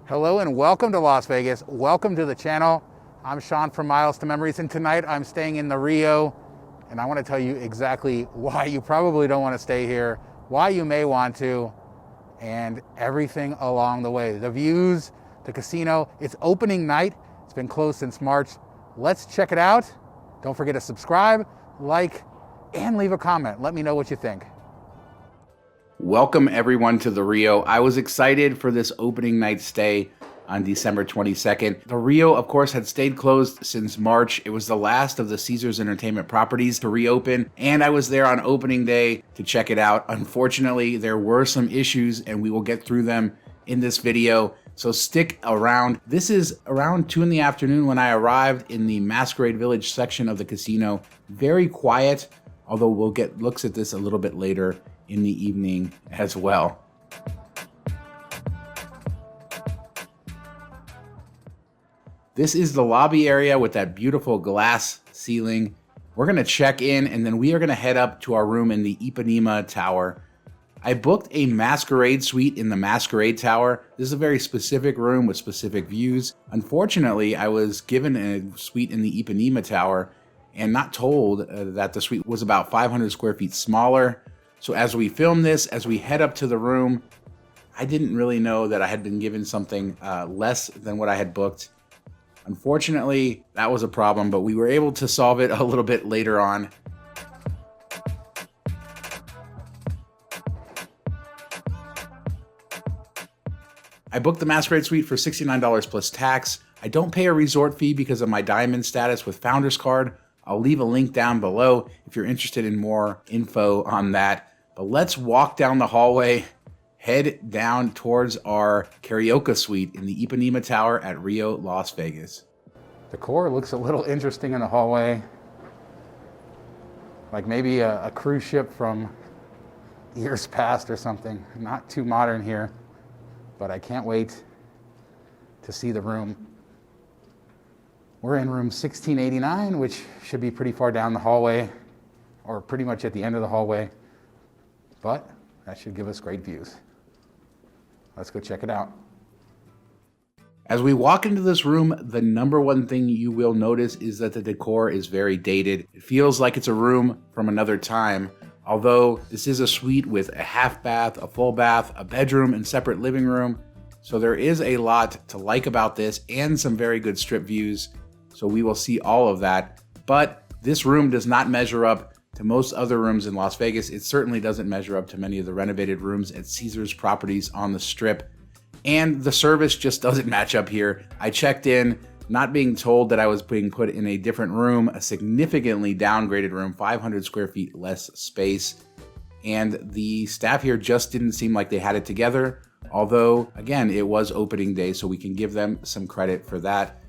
Hello and welcome to Las Vegas. Welcome to the channel. I'm Sean from Miles to Memories, and tonight I'm staying in the Rio, and I want to tell you exactly why you probably don't want to stay here, why you may want to, and everything along the way. The views, the casino, it's opening night. It's been closed since March. Let's check it out. Don't forget to subscribe, like, and leave a comment. Let me know what you think. Welcome everyone to the Rio. I was excited for this opening night stay on December 22nd. The Rio, of course, had stayed closed since March. It was the last of the Caesars Entertainment properties to reopen, and I was there on opening day to check it out. Unfortunately, there were some issues, and we will get through them in this video, so stick around. This is around 2 in the afternoon when I arrived in the Masquerade Village section of the casino. Very quiet, although we'll get looks at this a little bit later in the evening as well. This is the lobby area with that beautiful glass ceiling. We're gonna check in and then we are gonna head up to our room in the Ipanema Tower. I booked a Masquerade Suite in the Masquerade Tower. This is a very specific room with specific views. Unfortunately, I was given a suite in the Ipanema Tower and not told that the suite was about 500 square feet smaller. So as we film this, as we head up to the room, I didn't really know that I had been given something less than what I had booked. Unfortunately, that was a problem, but we were able to solve it a little bit later on. I booked the Masquerade Suite for $69 plus tax. I don't pay a resort fee because of my diamond status with Founderscard. I'll leave a link down below if you're interested in more info on that. But let's walk down the hallway, head down towards our Carioca Suite in the Ipanema Tower at Rio Las Vegas. Decor looks a little interesting in the hallway. Like maybe a cruise ship from years past or something. Not too modern here, but I can't wait to see the room. We're in room 1689, which should be pretty far down the hallway, or pretty much at the end of the hallway. But that should give us great views. Let's go check it out. As we walk into this room, the number one thing you will notice is that the decor is very dated. It feels like it's a room from another time, although this is a suite with a half bath, a full bath, a bedroom, and separate living room. So there is a lot to like about this and some very good strip views. So we will see all of that. But this room does not measure up to most other rooms in Las Vegas. It certainly doesn't measure up to many of the renovated rooms at Caesars properties on the Strip. And the service just doesn't match up here. I checked in, not being told that I was being put in a different room, a significantly downgraded room, 500 square feet less space. And the staff here just didn't seem like they had it together. Although, again, it was opening day, so we can give them some credit for that.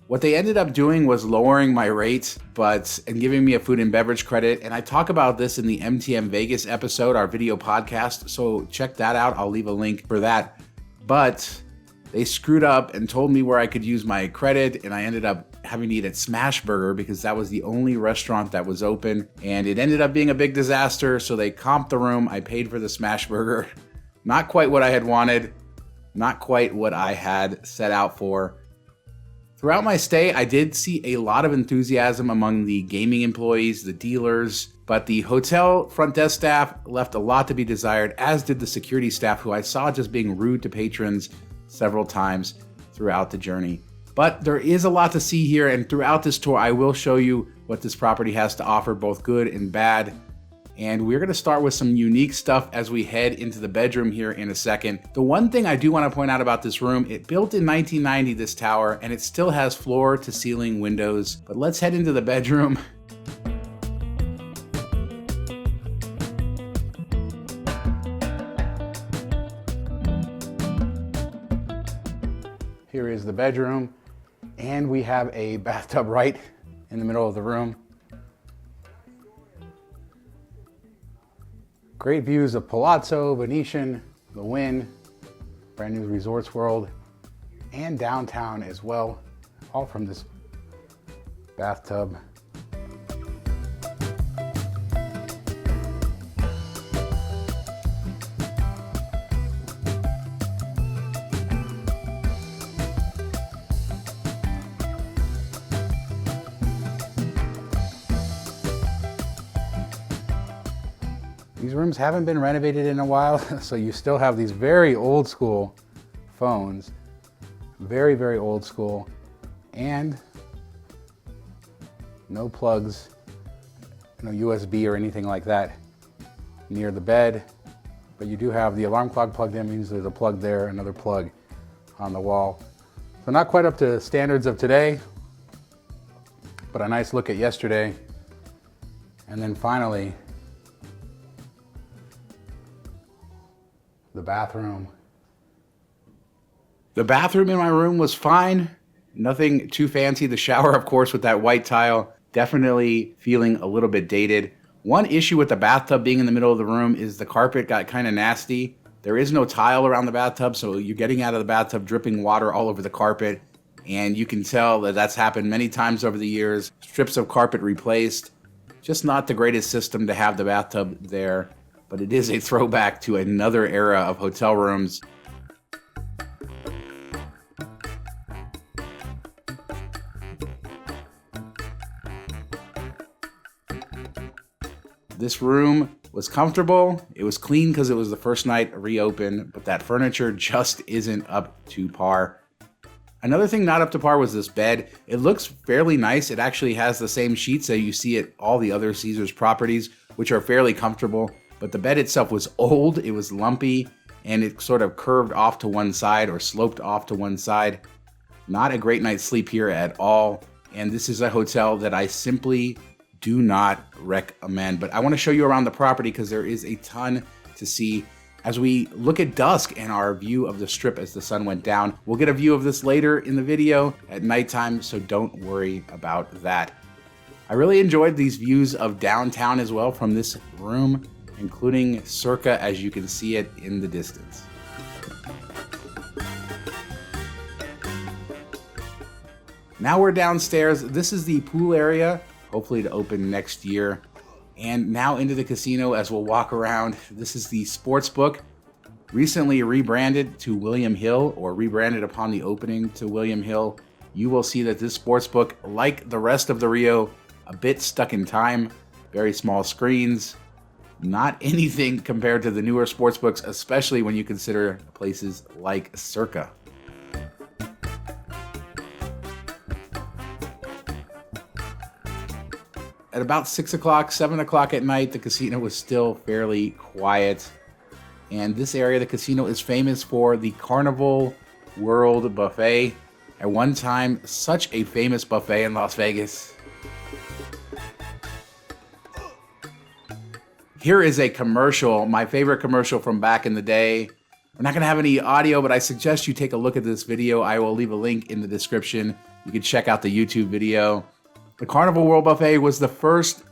What they ended up doing was lowering my rate, and giving me a food and beverage credit. And I talk about this in the MTM Vegas episode, our video podcast. So check that out. I'll leave a link for that. But they screwed up and told me where I could use my credit. And I ended up having to eat at Smash Burger because that was the only restaurant that was open. And it ended up being a big disaster. So they comped the room. I paid for the Smash Burger. Not quite what I had wanted. Not quite what I had set out for. Throughout my stay, I did see a lot of enthusiasm among the gaming employees, the dealers, but the hotel front desk staff left a lot to be desired, as did the security staff, who I saw just being rude to patrons several times throughout the journey. But there is a lot to see here, and throughout this tour, I will show you what this property has to offer, both good and bad. And we're gonna start with some unique stuff as we head into the bedroom here in a second. The one thing I do wanna point out about this room, it built in 1990, this tower, and it still has floor to ceiling windows. But let's head into the bedroom. Here is the bedroom, and we have a bathtub right in the middle of the room. Great views of Palazzo, Venetian, the Wynn, brand new Resorts World, and downtown as well, all from this bathtub. These rooms haven't been renovated in a while, so you still have these very old school phones. Very, very old school. And no plugs, no USB or anything like that near the bed. But you do have the alarm clock plugged in, means there's a plug there, another plug on the wall. So not quite up to standards of today, but a nice look at yesterday. And then finally, the bathroom. The bathroom in my room was fine. Nothing too fancy. The shower, of course, with that white tile, definitely feeling a little bit dated. One issue with the bathtub being in the middle of the room is the carpet got kind of nasty. There is no tile around the bathtub, so you're getting out of the bathtub dripping water all over the carpet. And you can tell that that's happened many times over the years. Strips of carpet replaced. Just not the greatest system to have the bathtub there, but it is a throwback to another era of hotel rooms. This room was comfortable. It was clean because it was the first night reopened, but that furniture just isn't up to par. Another thing not up to par was this bed. It looks fairly nice. It actually has the same sheets that you see at all the other Caesars properties, which are fairly comfortable. But the bed itself was old, it was lumpy, and it sort of curved off to one side or sloped off to one side. Not a great night's sleep here at all. And this is a hotel that I simply do not recommend. But I want to show you around the property because there is a ton to see. As we look at dusk and our view of the strip as the sun went down, we'll get a view of this later in the video at nighttime, so don't worry about that. I really enjoyed these views of downtown as well from this room, including Circa as you can see it in the distance. Now we're downstairs. This is the pool area, hopefully to open next year. And now into the casino as we'll walk around. This is the Sportsbook, recently rebranded to William Hill, or rebranded upon the opening to William Hill. You will see that this Sportsbook, like the rest of the Rio, a bit stuck in time, very small screens, not anything compared to the newer Sportsbooks, especially when you consider places like Circa. At about 6 o'clock, 7 o'clock at night, the casino was still fairly quiet. And this area of the casino is famous for the Carnival World buffet. At one time, such a famous buffet in Las Vegas. Here is a commercial, my favorite commercial from back in the day. We're not going to have any audio, but I suggest you take a look at this video. I will leave a link in the description. You can check out the YouTube video. The Carnival World Buffet was the first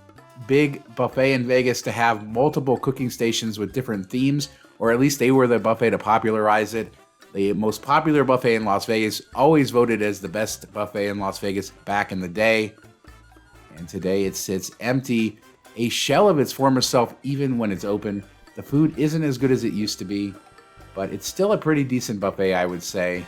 big buffet in Vegas to have multiple cooking stations with different themes, or at least they were the buffet to popularize it. The most popular buffet in Las Vegas, always voted as the best buffet in Las Vegas back in the day. And today it sits empty, a shell of its former self even when it's open. The food isn't as good as it used to be, but it's still a pretty decent buffet, I would say.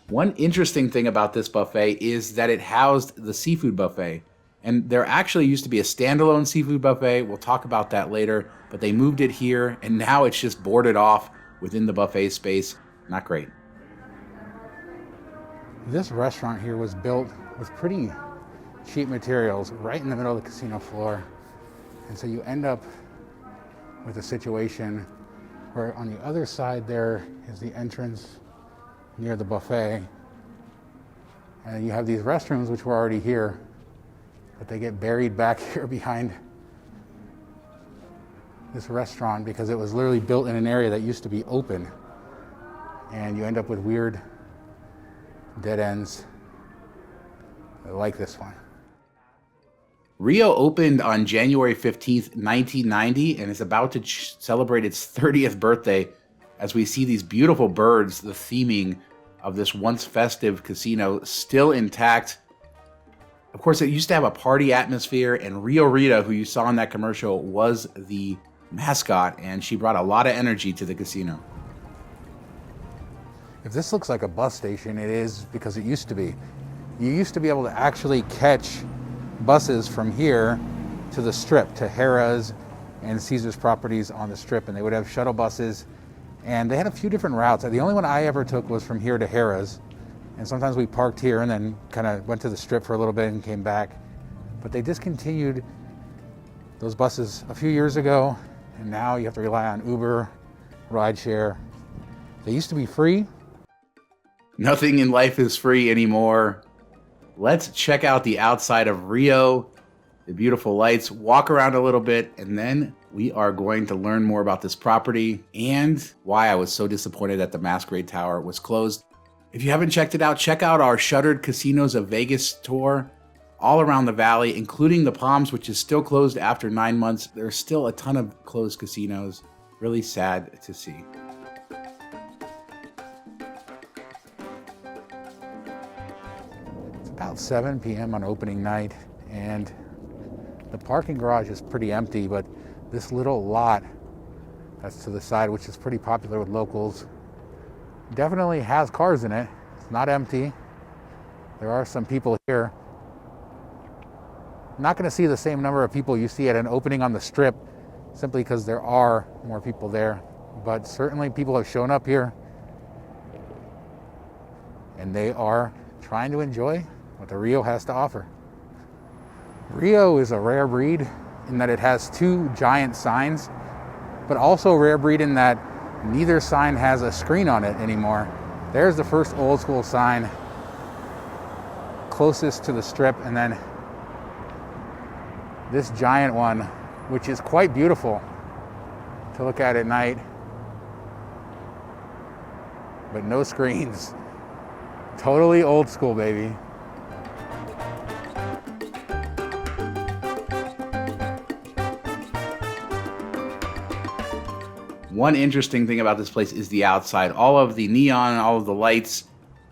One interesting thing about this buffet is that it housed the seafood buffet. And there actually used to be a standalone seafood buffet. We'll talk about that later. But they moved it here, and now it's just boarded off within the buffet space. Not great. This restaurant here was built with pretty cheap materials right in the middle of the casino floor. And so you end up with a situation where on the other side there is the entrance near the buffet, and you have these restrooms which were already here, but they get buried back here behind this restaurant because it was literally built in an area that used to be open, and you end up with weird dead ends like this one. Rio opened on January 15th, 1990, and is about to celebrate its 30th birthday. As we see these beautiful birds, the theming of this once festive casino still intact. Of course, it used to have a party atmosphere, and Rio Rita, who you saw in that commercial, was the mascot, and she brought a lot of energy to the casino. If this looks like a bus station, it is because it used to be. you used to be able to actually catch buses from here to the Strip, to Harrah's and Caesar's properties on the Strip, and they would have shuttle buses, and they had a few different routes. The only one I ever took was from here to Harrah's, and sometimes we parked here and then kind of went to the Strip for a little bit and came back. But they discontinued those buses a few years ago, and now you have to rely on Uber, rideshare. They used to be free. Nothing in life is free anymore. Let's check out the outside of Rio, the beautiful lights, walk around a little bit, and then we are going to learn more about this property and why I was so disappointed that the Masquerade Tower was closed. If you haven't checked it out, check out our Shuttered Casinos of Vegas tour all around the valley, including the Palms, which is still closed after 9 months. There's still a ton of closed casinos. Really sad to see. About 7 p.m. on opening night, and the parking garage is pretty empty, but this little lot that's to the side, which is pretty popular with locals, definitely has cars in it. It's not empty. There are some people here. Not going to see the same number of people you see at an opening on the Strip, simply because there are more people there, but certainly people have shown up here, and they are trying to enjoy what the Rio has to offer. Rio is a rare breed in that it has two giant signs, but also a rare breed in that neither sign has a screen on it anymore. There's the first old school sign closest to the Strip, and then this giant one, which is quite beautiful to look at night, but no screens. Totally old school, baby. One interesting thing about this place is the outside. All of the neon, all of the lights,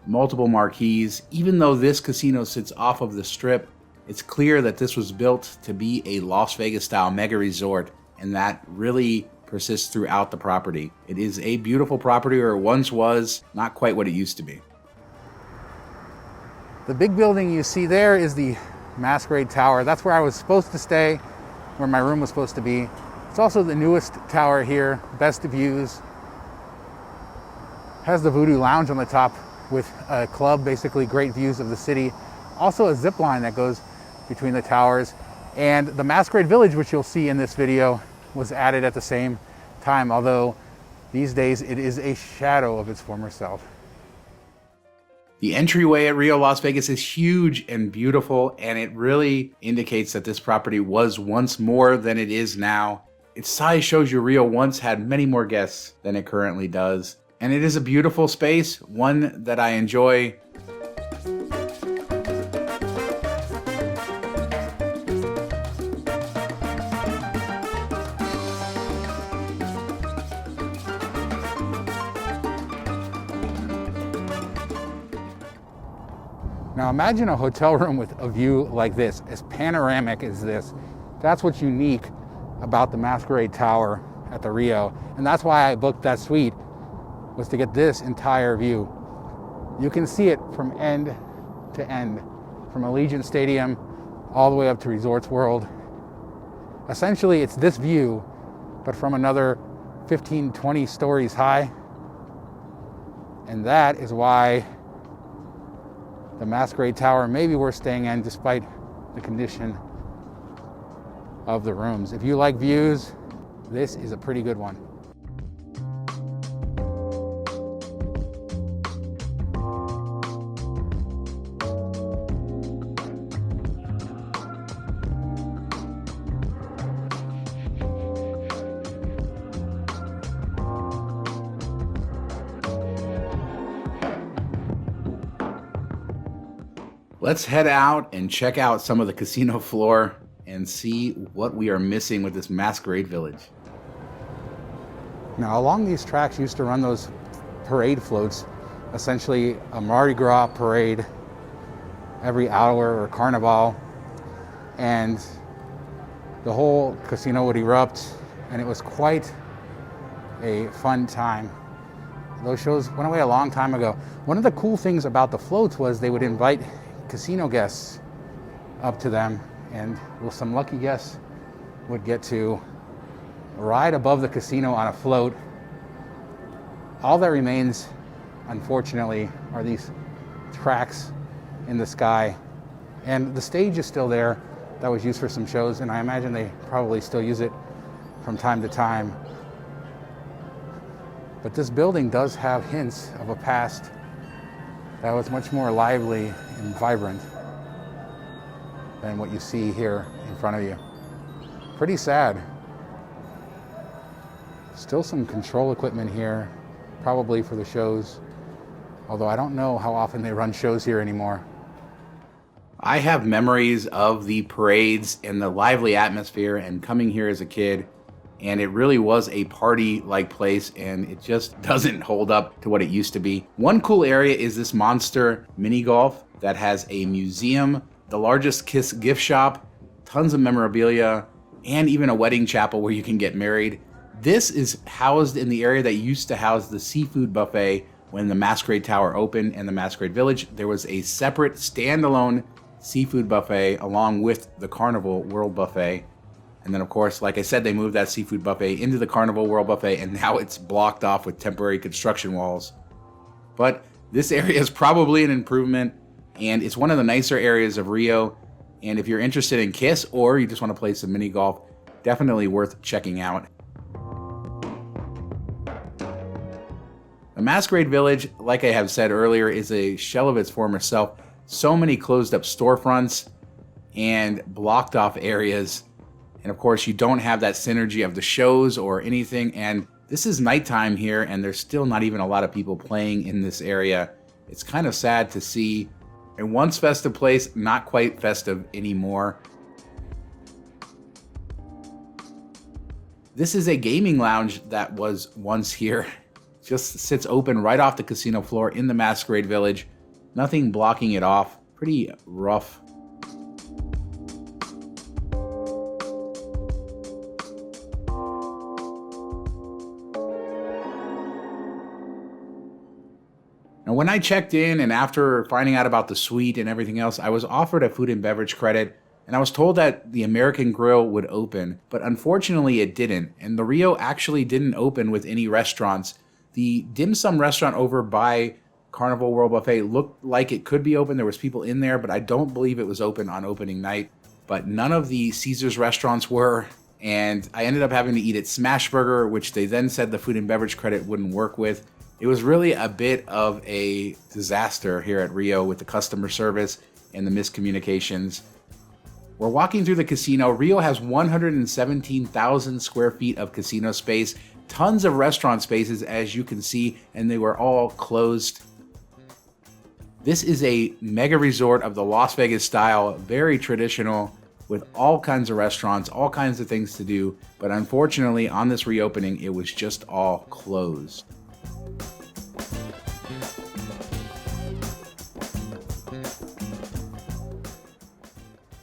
multiple marquees. Even though this casino sits off of the Strip, it's clear that this was built to be a Las Vegas style mega resort, and that really persists throughout the property. It is a beautiful property, or once was, not quite what it used to be. The big building you see there is the Masquerade Tower. That's where I was supposed to stay, where my room was supposed to be. It's also the newest tower here, best views. Has the Voodoo Lounge on the top with a club, basically great views of the city. Also a zip line that goes between the towers. And the Masquerade Village, which you'll see in this video, was added at the same time, although these days it is a shadow of its former self. The entryway at Rio Las Vegas is huge and beautiful, and it really indicates that this property was once more than it is now. Its size shows you Rio once had many more guests than it currently does. And it is a beautiful space, one that I enjoy. Now imagine a hotel room with a view like this, as panoramic as this. That's what's unique about the Masquerade Tower at the Rio. And that's why I booked that suite, was to get this entire view. You can see it from end to end, from Allegiant Stadium all the way up to Resorts World. Essentially, it's this view, but from another 15, 20 stories high. And that is why the Masquerade Tower may be worth staying in, despite the condition of the rooms. If you like views, this is a pretty good one. Let's head out and check out some of the casino floor and see what we are missing with this Masquerade Village. Now, along these tracks used to run those parade floats, essentially a Mardi Gras parade every hour, or carnival, and the whole casino would erupt, and it was quite a fun time. Those shows went away a long time ago. One of the cool things about the floats was they would invite casino guests up to them, and well, some lucky guests would get to ride above the casino on a float. All that remains, unfortunately, are these tracks in the sky, and the stage is still there that was used for some shows, and I imagine they probably still use it from time to time. But this building does have hints of a past that was much more lively and vibrant than what you see here in front of you. Pretty sad. Still some control equipment here, probably for the shows, although I don't know how often they run shows here anymore. I have memories of the parades and the lively atmosphere and coming here as a kid, and it really was a party-like place, and it just doesn't hold up to what it used to be. One cool area is this monster mini golf that has a museum, the largest Kiss gift shop, tons of memorabilia, and even a wedding chapel where you can get married. This is housed in the area that used to house the seafood buffet when the Masquerade Tower opened and the Masquerade Village. There was a separate standalone seafood buffet along with the Carnival World buffet. And then, of course, like I said, they moved that seafood buffet into the Carnival World buffet, and now it's blocked off with temporary construction walls. But this area is probably an improvement, and it's one of the nicer areas of Rio. And if you're interested in Kiss or you just want to play some mini golf, definitely worth checking out. The Masquerade Village, like I have said earlier, is a shell of its former self. So many closed up storefronts and blocked off areas. And of course, you don't have that synergy of the shows or anything. And this is nighttime here, and there's still not even a lot of people playing in this area. It's kind of sad to see. A once festive place, not quite festive anymore. This is a gaming lounge that was once here. Just sits open right off the casino floor in the Masquerade Village. Nothing blocking it off. Pretty rough. Now, when I checked in and after finding out about the suite and everything else, I was offered a food and beverage credit, and I was told that the American Grill would open, but unfortunately it didn't. And the Rio actually didn't open with any restaurants. The dim sum restaurant over by Carnival World Buffet looked like it could be open. There was people in there, but I don't believe it was open on opening night. But none of the Caesars restaurants were, and I ended up having to eat at Smashburger, which they then said the food and beverage credit wouldn't work with. It was really a bit of a disaster here at Rio with the customer service and the miscommunications. We're walking through the casino. Rio has 117,000 square feet of casino space, tons of restaurant spaces, as you can see, and they were all closed. This is a mega resort of the Las Vegas style, very traditional, with all kinds of restaurants, all kinds of things to do. But unfortunately, on this reopening, it was just all closed.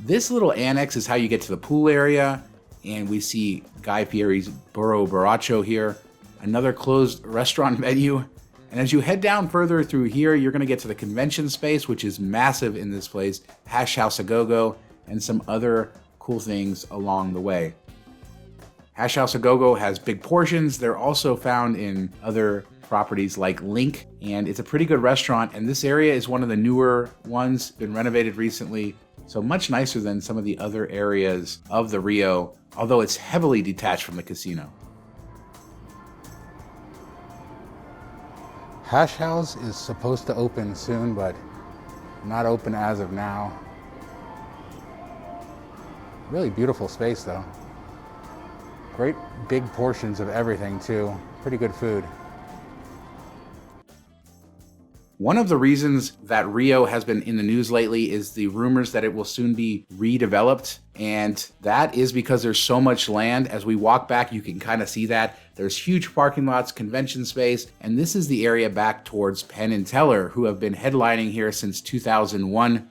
This little annex is how you get to the pool area, and we see Guy Fieri's Burro Borracho here, another closed restaurant menu. And as you head down further through here, you're going to get to the convention space, which is massive in this place, Hash House A Go-Go, and some other cool things along the way. Hash House A Go-Go has big portions. They're also found in other properties like Link, and it's a pretty good restaurant. And this area is one of the newer ones, been renovated recently. So much nicer than some of the other areas of the Rio, although it's heavily detached from the casino. Hash House is supposed to open soon, but not open as of now. Really beautiful space though. Great big portions of everything too. Pretty good food. One of the reasons that Rio has been in the news lately is the rumors that it will soon be redeveloped. And that is because there's so much land. As we walk back, you can kind of see that. There's huge parking lots, convention space, and this is the area back towards Penn and Teller, who have been headlining here since 2001.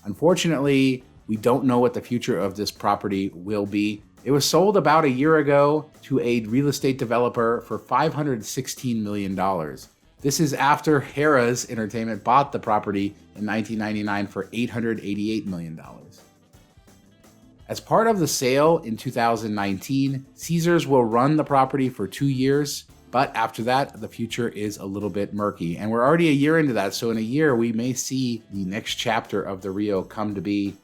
Unfortunately, we don't know what the future of this property will be. It was sold about a year ago to a real estate developer for $516 million. This is after Harrah's Entertainment bought the property in 1999 for $888 million. As part of the sale in 2019, Caesars will run the property for 2 years, but after that, the future is a little bit murky. And we're already a year into that, so in a year, we may see the next chapter of the Rio come to be.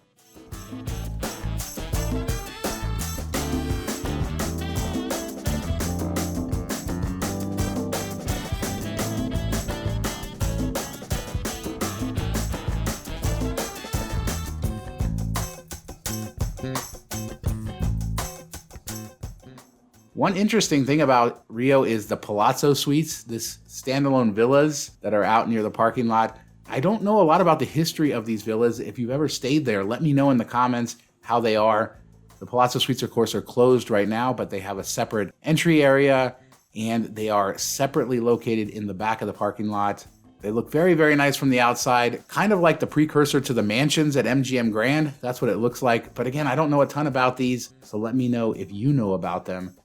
One interesting thing about Rio is the Palazzo suites, this standalone villas that are out near the parking lot. I don't know a lot about the history of these villas. If you've ever stayed there, let me know in the comments how they are. The Palazzo suites, of course, are closed right now, but they have a separate entry area and they are separately located in the back of the parking lot. They look very, very nice from the outside, kind of like the precursor to the mansions at MGM Grand. That's what it looks like. But again, I don't know a ton about these, so let me know if you know about them.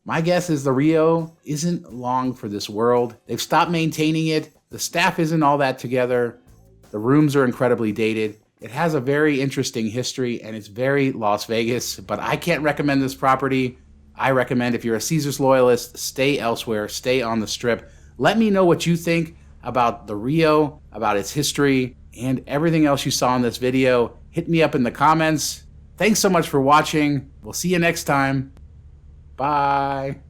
My guess is the Rio isn't long for this world. They've stopped maintaining it. The staff isn't all that together. The rooms are incredibly dated. It has a very interesting history and it's very Las Vegas, but I can't recommend this property. I recommend if you're a Caesars loyalist, stay elsewhere, stay on the Strip. Let me know what you think about the Rio, about its history, and everything else you saw in this video. Hit me up in the comments. Thanks so much for watching. We'll see you next time. Bye.